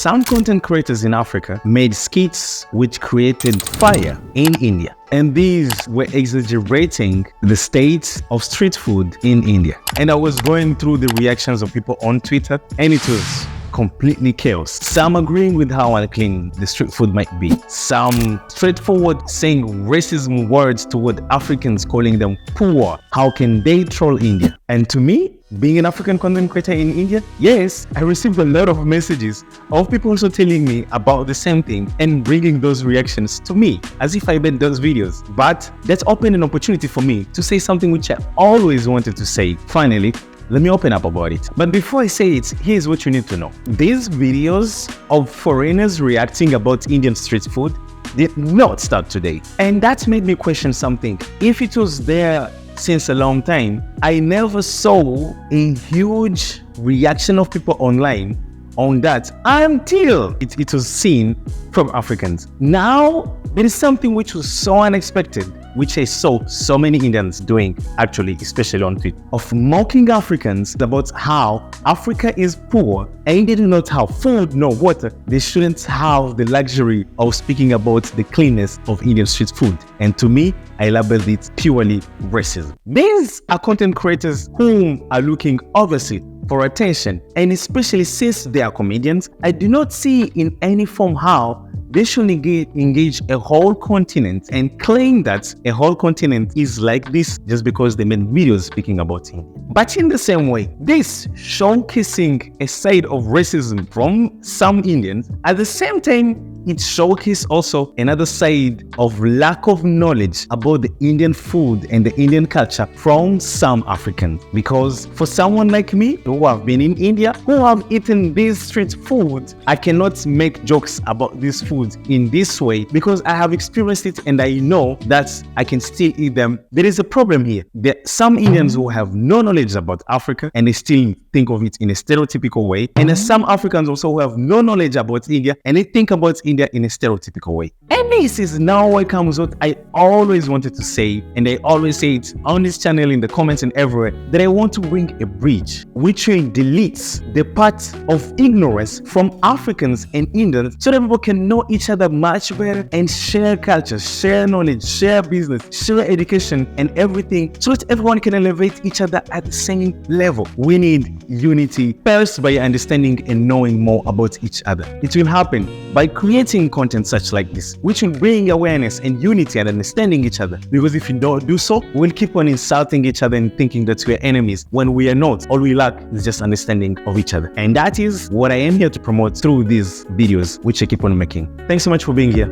some content creators in Africa made skits which created fire in India. And these were exaggerating the state of street food in India. And I was going through the reactions of people on Twitter, and it was completely chaos. Some agreeing with how unclean the street food might be. Some straightforward saying racism words toward Africans, calling them poor. How can they troll India? And to me, being an African content creator in India, yes, I received a lot of messages of people also telling me about the same thing and bringing those reactions to me as if I made those videos. But that's opened an opportunity for me to say something which I always wanted to say. Finally, let me open up about it. But before I say it, here's what you need to know. These videos of foreigners reacting about Indian street food did not start today. And that made me question something. If it was there since a long time, I never saw a huge reaction of people online on that until it was seen from Africans. Now, there is something which was so unexpected, which I saw so many Indians doing, actually, especially on Twitter, of mocking Africans about how Africa is poor and they do not have food nor water. They shouldn't have the luxury of speaking about the cleanness of Indian street food. And to me, I labeled it purely racism. These are content creators whom are looking obviously for attention, and especially since they are comedians, I do not see in any form how they should engage a whole continent and claim that a whole continent is like this just because they made videos speaking about India. But in the same way, this showcasing a side of racism from some Indians, at the same time, it showcases also another side of lack of knowledge about the Indian food and the Indian culture from some Africans. Because for someone like me, who have been in India, who have eaten this street food, I cannot make jokes about this food in this way because I have experienced it and I know that I can still eat them. There is a problem here. There are some Indians who have no knowledge about Africa and they still think of it in a stereotypical way. And there are some Africans also who have no knowledge about India and they think about India in a stereotypical way. And this is now what comes what I always wanted to say, and I always say it on this channel, in the comments and everywhere, that I want to bring a bridge which deletes the part of ignorance from Africans and Indians so that people can know each other much better and share culture, share knowledge, share business, share education and everything so that everyone can elevate each other at the same level. We need unity first by understanding and knowing more about each other. It will happen by creating content such like this, which will bring awareness and unity and understanding each other. Because if you don't do so, we'll keep on insulting each other and thinking that we're enemies when we are not. All we lack is just understanding of each other. And that is what I am here to promote through these videos, which I keep on making. Thanks so much for being here.